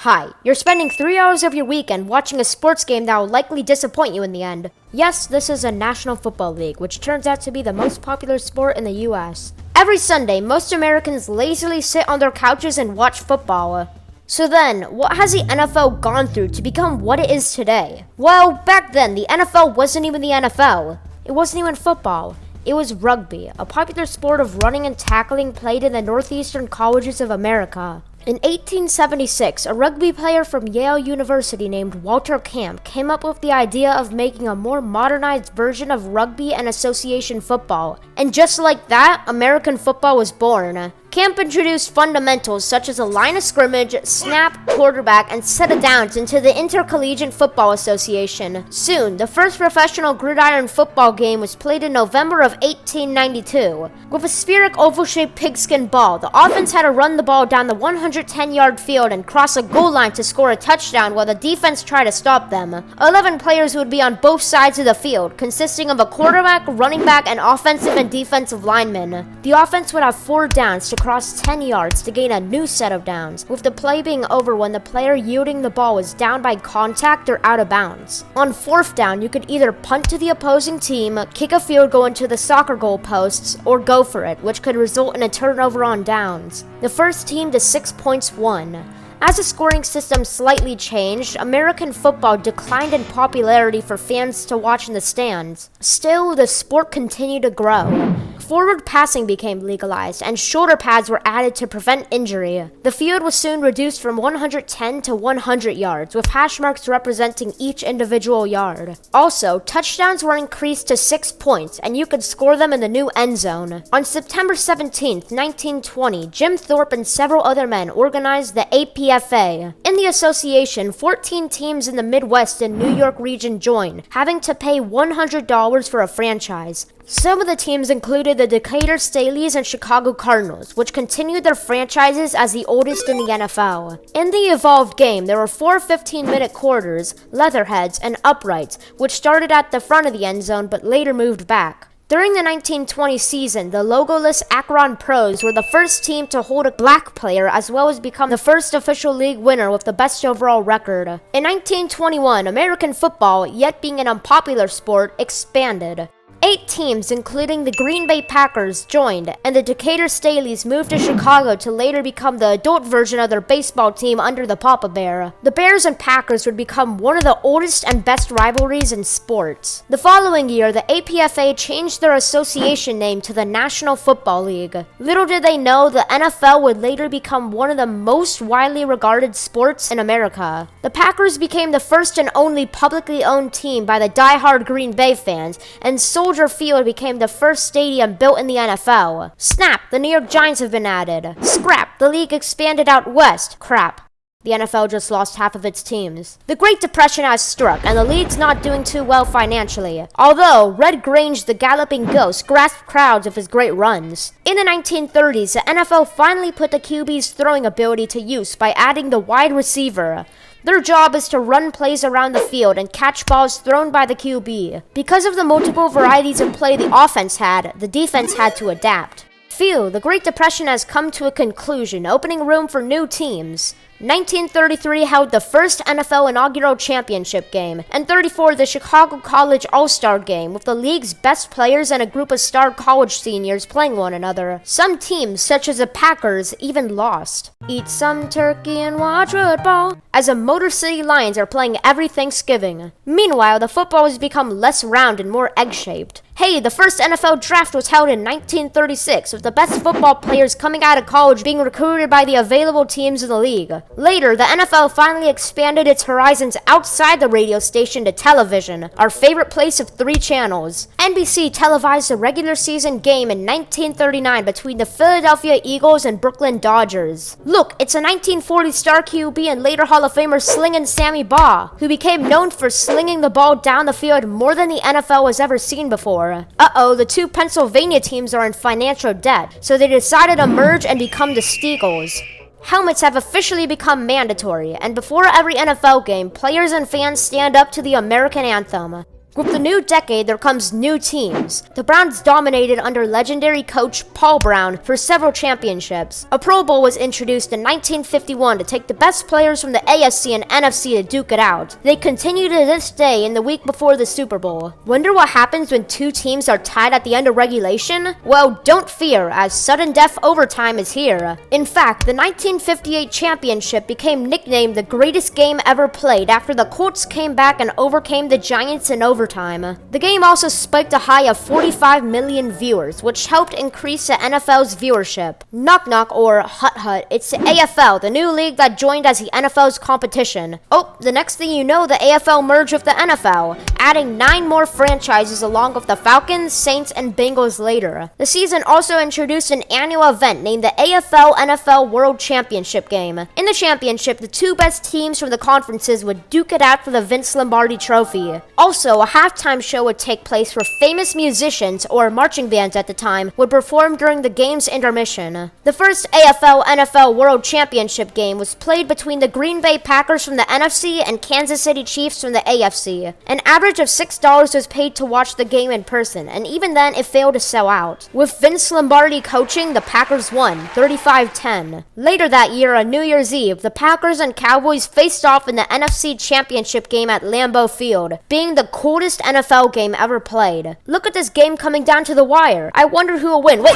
Hi, you're spending 3 hours of your weekend watching a sports game that will likely disappoint you in the end. Yes, this is a National Football League, which turns out to be the most popular sport in the US. Every Sunday, most Americans lazily sit on their couches and watch football. So then, what has the NFL gone through to become what it is today? Well, back then, the NFL wasn't even the NFL. It wasn't even football. It was rugby, a popular sport of running and tackling played in the northeastern colleges of America. In 1876, a rugby player from Yale University named Walter Camp came up with the idea of making a more modernized version of rugby and association football. And just like that, American football was born. Camp introduced fundamentals such as a line of scrimmage, snap, quarterback, and set of downs into the Intercollegiate Football Association. Soon, the first professional gridiron football game was played in November of 1892. With a spheric oval-shaped pigskin ball, the offense had to run the ball down the 110-yard field and cross a goal line to score a touchdown while the defense tried to stop them. 11 players would be on both sides of the field, consisting of a quarterback, running back, and offensive and defensive linemen. The offense would have 4 downs to cross 10 yards to gain a new set of downs, with the play being over when the player yielding the ball was down by contact or out of bounds. On 4th down, you could either punt to the opposing team, kick a field goal into the soccer goal posts, or go for it, which could result in a turnover on downs. The first team to 6 points won. As the scoring system slightly changed, American football declined in popularity for fans to watch in the stands. Still, the sport continued to grow. Forward passing became legalized, and shoulder pads were added to prevent injury. The field was soon reduced from 110 to 100 yards, with hash marks representing each individual yard. Also, touchdowns were increased to 6 points, and you could score them in the new end zone. On September 17, 1920, Jim Thorpe and several other men organized the APFA. In the association, 14 teams in the Midwest and New York region joined, having to pay $100 for a franchise. Some of the teams included the Decatur Staleys and Chicago Cardinals, which continued their franchises as the oldest in the NFL. In the evolved game, there were 4 15-minute quarters, leatherheads, and uprights, which started at the front of the end zone but later moved back. During the 1920 season, the logoless Akron Pros were the first team to hold a black player as well as become the first official league winner with the best overall record. In 1921, American football, yet being an unpopular sport, expanded. 8 teams, including the Green Bay Packers, joined, and the Decatur Staleys moved to Chicago to later become the adult version of their baseball team under the Papa Bear. The Bears and Packers would become one of the oldest and best rivalries in sports. The following year, the APFA changed their association name to the National Football League. Little did they know, the NFL would later become one of the most widely regarded sports in America. The Packers became the first and only publicly owned team by the die-hard Green Bay fans, and Soldier Field became the first stadium built in the NFL. Snap, the New York Giants have been added. Scrap, the league expanded out west. Crap. The NFL just lost half of its teams. The Great Depression has struck, and the league's not doing too well financially. Although, Red Grange, the galloping ghost, grasped crowds with his great runs. In the 1930s, the NFL finally put the QB's throwing ability to use by adding the wide receiver. Their job is to run plays around the field and catch balls thrown by the QB. Because of the multiple varieties of play the offense had, the defense had to adapt. Phew, the Great Depression has come to a conclusion, opening room for new teams. 1933 held the first NFL inaugural championship game, and 34 the Chicago College All-Star Game, with the league's best players and a group of star college seniors playing one another. Some teams, such as the Packers, even lost. Eat some turkey and watch football, as the Motor City Lions are playing every Thanksgiving. Meanwhile, the football has become less round and more egg-shaped. Hey, the first NFL draft was held in 1936, with the best football players coming out of college being recruited by the available teams in the league. Later, the NFL finally expanded its horizons outside the radio station to television, our favorite place of 3 channels. NBC televised a regular season game in 1939 between the Philadelphia Eagles and Brooklyn Dodgers. Look, it's a 1940 star QB and later Hall of Famer Slingin' Sammy Baugh, who became known for slinging the ball down the field more than the NFL has ever seen before. Uh-oh, the 2 Pennsylvania teams are in financial debt, so they decided to merge and become the Steagles. Helmets have officially become mandatory, and before every NFL game, players and fans stand up to the American anthem. With the new decade, there comes new teams. The Browns dominated under legendary coach Paul Brown for several championships. A Pro Bowl was introduced in 1951 to take the best players from the AFC and NFC to duke it out. They continue to this day in the week before the Super Bowl. Wonder what happens when two teams are tied at the end of regulation? Well, don't fear, as sudden death overtime is here. In fact, the 1958 championship became nicknamed the greatest game ever played after the Colts came back and overcame the Giants in overtime. The game also spiked a high of 45 million viewers, which helped increase the NFL's viewership. Knock knock or hut hut, it's the AFL, the new league that joined as the NFL's competition. Oh, the next thing you know, the AFL merged with the NFL, adding 9 more franchises along with the Falcons, Saints, and Bengals later. The season also introduced an annual event named the AFL-NFL World Championship Game. In the championship, the 2 best teams from the conferences would duke it out for the Vince Lombardi Trophy. Also, a halftime show would take place where famous musicians, or marching bands at the time, would perform during the game's intermission. The first AFL-NFL World Championship game was played between the Green Bay Packers from the NFC and Kansas City Chiefs from the AFC. An average of $6 was paid to watch the game in person, and even then it failed to sell out. With Vince Lombardi coaching, the Packers won, 35-10. Later that year, on New Year's Eve, the Packers and Cowboys faced off in the NFC Championship game at Lambeau Field, being the coolest NFL game ever played. Look at this game coming down to the wire. I wonder who will win. Wait,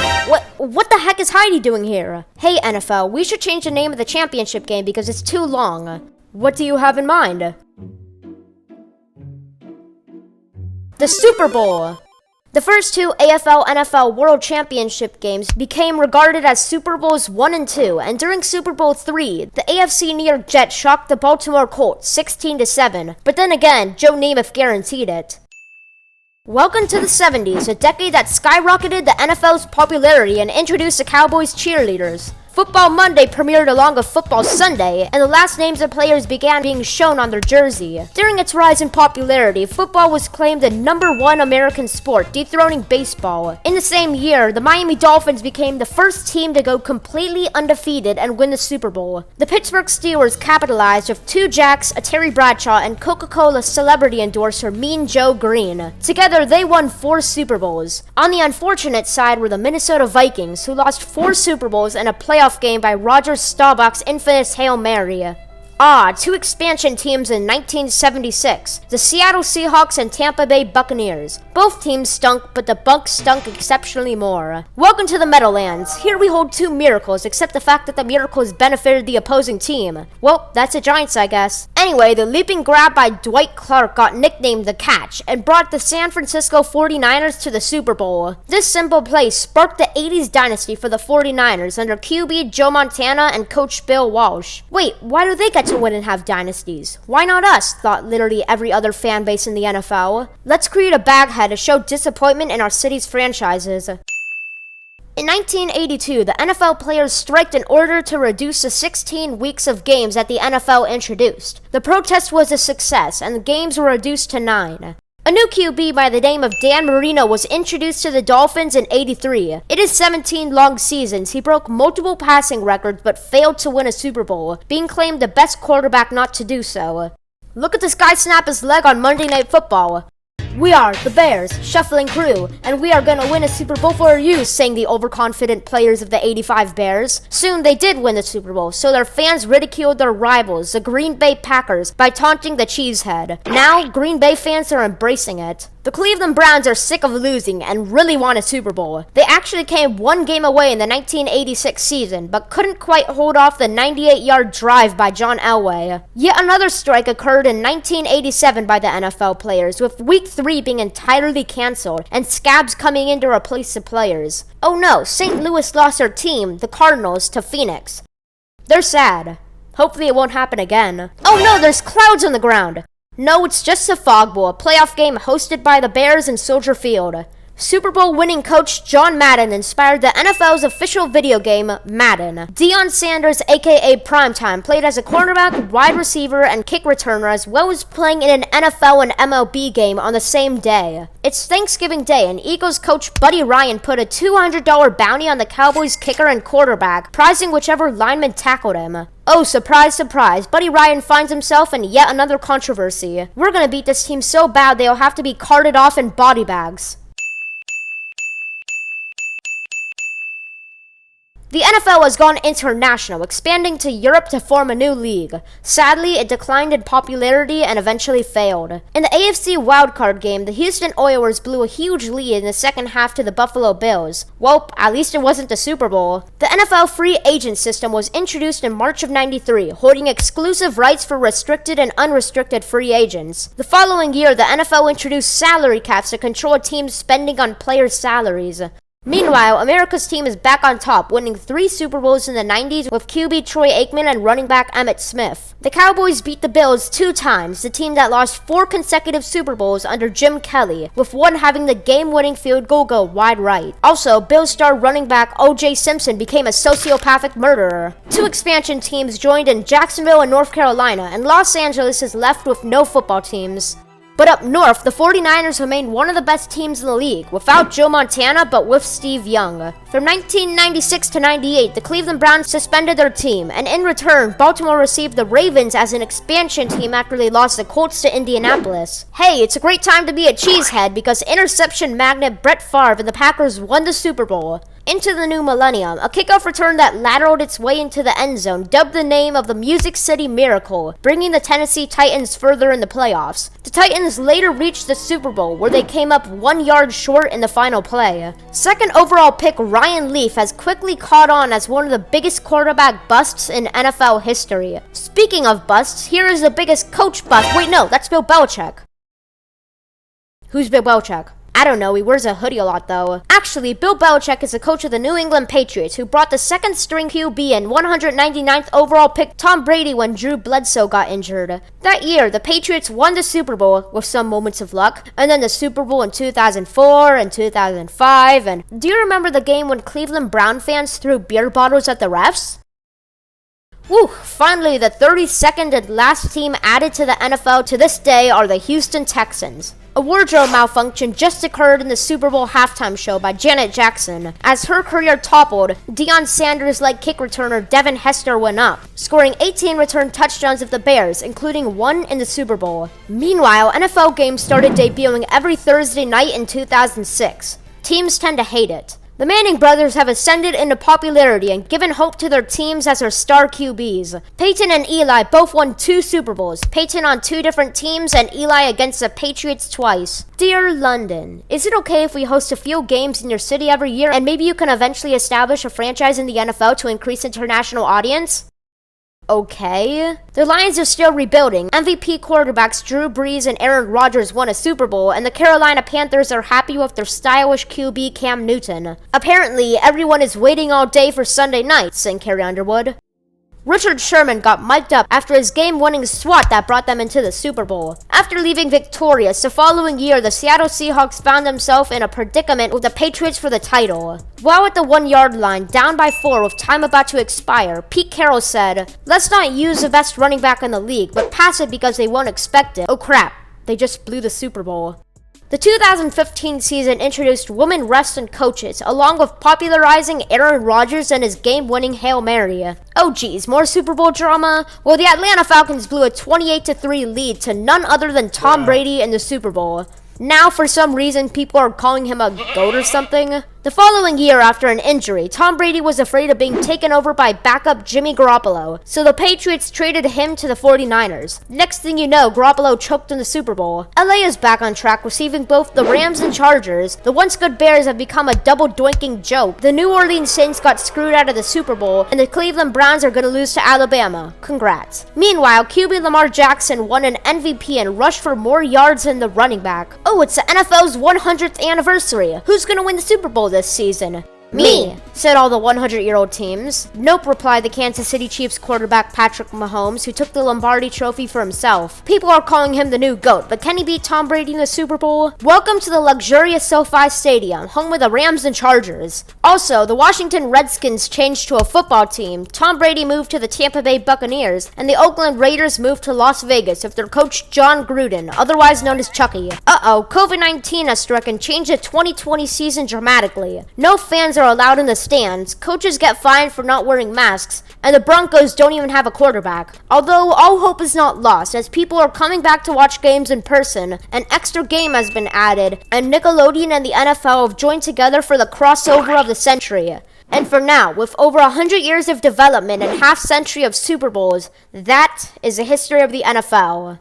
what the heck is Heidi doing here? Hey NFL, we should change the name of the championship game because it's too long. What do you have in mind? The Super Bowl. The first 2 AFL-NFL World Championship games became regarded as Super Bowls 1 and 2, and during Super Bowl 3, the AFC New York Jets shocked the Baltimore Colts 16-7, but then again, Joe Namath guaranteed it. Welcome to the 70s, a decade that skyrocketed the NFL's popularity and introduced the Cowboys cheerleaders. Football Monday premiered along with Football Sunday, and the last names of players began being shown on their jersey. During its rise in popularity, football was claimed the #1 American sport, dethroning baseball. In the same year, the Miami Dolphins became the first team to go completely undefeated and win the Super Bowl. The Pittsburgh Steelers capitalized with 2 Jacks, a Terry Bradshaw, and Coca-Cola celebrity endorser Mean Joe Green. Together, they won 4 Super Bowls. On the unfortunate side were the Minnesota Vikings, who lost 4 Super Bowls and a playoff game by Roger Staubach's infamous Hail Mary. 2 expansion teams in 1976, the Seattle Seahawks and Tampa Bay Buccaneers. Both teams stunk, but the Bucs stunk exceptionally more. Welcome to the Meadowlands. Here we hold 2 miracles, except the fact that the miracles benefited the opposing team. Well, that's the Giants, I guess. Anyway, the leaping grab by Dwight Clark got nicknamed the Catch and brought the San Francisco 49ers to the Super Bowl. This simple play sparked the 80s dynasty for the 49ers under QB Joe Montana and Coach Bill Walsh. Wait, why do they get to win and have dynasties? Why not us? Thought literally every other fan base in the NFL. Let's create a baghead to show disappointment in our city's franchises. In 1982, the NFL players striked in order to reduce the 16 weeks of games that the NFL introduced. The protest was a success, and the games were reduced to 9. A new QB by the name of Dan Marino was introduced to the Dolphins in '83. In his 17 long seasons, he broke multiple passing records but failed to win a Super Bowl, being claimed the best quarterback not to do so. Look at this guy snap his leg on Monday Night Football. "We are the Bears, shuffling crew, and we are gonna win a Super Bowl for you," sang the overconfident players of the '85 Bears. Soon they did win the Super Bowl, so their fans ridiculed their rivals, the Green Bay Packers, by taunting the Cheesehead. Now, Green Bay fans are embracing it. The Cleveland Browns are sick of losing and really want a Super Bowl. They actually came 1 game away in the 1986 season, but couldn't quite hold off the 98-yard drive by John Elway. Yet another strike occurred in 1987 by the NFL players, with Week 3 being entirely canceled and scabs coming in to replace the players. Oh no, St. Louis lost their team, the Cardinals, to Phoenix. They're sad. Hopefully it won't happen again. Oh no, there's clouds on the ground. No, it's just a fog bowl, a playoff game hosted by the Bears in Soldier Field. Super Bowl winning coach John Madden inspired the NFL's official video game, Madden. Deion Sanders, aka Primetime, played as a quarterback, wide receiver, and kick returner, as well as playing in an NFL and MLB game on the same day. It's Thanksgiving Day, and Eagles coach Buddy Ryan put a $200 bounty on the Cowboys kicker and quarterback, prizing whichever lineman tackled him. Oh, surprise, surprise, Buddy Ryan finds himself in yet another controversy. We're gonna beat this team so bad they'll have to be carted off in body bags. The NFL has gone international, expanding to Europe to form a new league. Sadly, it declined in popularity and eventually failed. In the AFC wildcard game, the Houston Oilers blew a huge lead in the second half to the Buffalo Bills. Well, at least it wasn't the Super Bowl. The NFL free agent system was introduced in March of '93, holding exclusive rights for restricted and unrestricted free agents. The following year, the NFL introduced salary caps to control a team's spending on players' salaries. Meanwhile, America's team is back on top, winning 3 Super Bowls in the 90s with QB Troy Aikman and running back Emmitt Smith. The Cowboys beat the Bills 2 times, the team that lost 4 consecutive Super Bowls under Jim Kelly, with one having the game-winning field goal go wide right. Also, Bills star running back O.J. Simpson became a sociopathic murderer. 2 expansion teams joined in Jacksonville and North Carolina, and Los Angeles is left with no football teams. But up north, the 49ers remained one of the best teams in the league, without Joe Montana but with Steve Young. From 1996 to 98, the Cleveland Browns suspended their team, and in return, Baltimore received the Ravens as an expansion team after they lost the Colts to Indianapolis. Hey, it's a great time to be a cheesehead because interception magnet Brett Favre and the Packers won the Super Bowl. Into the new millennium, a kickoff return that lateraled its way into the end zone, dubbed the name of the Music City Miracle, bringing the Tennessee Titans further in the playoffs. The Titans later reached the Super Bowl, where they came up 1 yard short in the final play. Second overall pick Ryan Leaf has quickly caught on as one of the biggest quarterback busts in NFL history. Speaking of busts, here is the biggest coach bust. Wait, no, that's Bill Belichick. Who's Bill Belichick? I don't know, he wears a hoodie a lot though. Actually, Bill Belichick is the coach of the New England Patriots, who brought the second string QB and 199th overall pick Tom Brady when Drew Bledsoe got injured. That year, the Patriots won the Super Bowl with some moments of luck, and then the Super Bowl in 2004 and 2005, and do you remember the game when Cleveland Brown fans threw beer bottles at the refs? Woo! Finally, the 32nd and last team added to the NFL to this day are the Houston Texans. A wardrobe malfunction just occurred in the Super Bowl halftime show by Janet Jackson. As her career toppled, Deion Sanders-like kick returner Devin Hester went up, scoring 18 return touchdowns of the Bears, including 1 in the Super Bowl. Meanwhile, NFL games started debuting every Thursday night in 2006. Teams tend to hate it. The Manning brothers have ascended into popularity and given hope to their teams as their star QBs. Peyton and Eli both won 2 Super Bowls, Peyton on 2 different teams and Eli against the Patriots twice. Dear London, is it okay if we host a few games in your city every year and maybe you can eventually establish a franchise in the NFL to increase international audience? Okay. The Lions are still rebuilding. MVP quarterbacks Drew Brees and Aaron Rodgers won a Super Bowl, and the Carolina Panthers are happy with their stylish QB Cam Newton. Apparently, everyone is waiting all day for Sunday night, sang Carrie Underwood. Richard Sherman got mic'd up after his game-winning swat that brought them into the Super Bowl. After leaving victorious, the following year, the Seattle Seahawks found themselves in a predicament with the Patriots for the title. While at the 1 yard line, down by 4 with time about to expire, Pete Carroll said, "Let's not use the best running back in the league, but pass it because they won't expect it." Oh crap, they just blew the Super Bowl. The 2015 season introduced women wrestling coaches, along with popularizing Aaron Rodgers and his game-winning Hail Mary. Oh geez, more Super Bowl drama? Well, the Atlanta Falcons blew a 28-3 lead to none other than Tom Brady in the Super Bowl. Now, for some reason, people are calling him a GOAT or something. The following year, after an injury, Tom Brady was afraid of being taken over by backup Jimmy Garoppolo, so the Patriots traded him to the 49ers. Next thing you know, Garoppolo choked in the Super Bowl. LA is back on track, receiving both the Rams and Chargers. The once good Bears have become a double-doinking joke. The New Orleans Saints got screwed out of the Super Bowl, and the Cleveland Browns are going to lose to Alabama. Congrats. Meanwhile, QB Lamar Jackson won an MVP and rushed for more yards than the running back. Oh, it's the NFL's 100th anniversary. Who's going to win the Super Bowl this season? Me, said all the 100-year-old teams. Nope, replied the Kansas City Chiefs quarterback Patrick Mahomes, who took the Lombardi Trophy for himself. People are calling him the new GOAT, but can he beat Tom Brady in the Super Bowl? Welcome to the luxurious SoFi Stadium, home of the Rams and Chargers. Also, the Washington Redskins changed to a football team, Tom Brady moved to the Tampa Bay Buccaneers, and the Oakland Raiders moved to Las Vegas with their coach John Gruden, otherwise known as Chucky. COVID-19 has struck and changed the 2020 season dramatically. No fans are allowed in the stands, coaches get fined for not wearing masks, and the Broncos don't even have a quarterback. Although all hope is not lost, as people are coming back to watch games in person, an extra game has been added, and Nickelodeon and the NFL have joined together for the crossover of the century. And for now, with over 100 years of development and half-century of Super Bowls, that is the history of the NFL.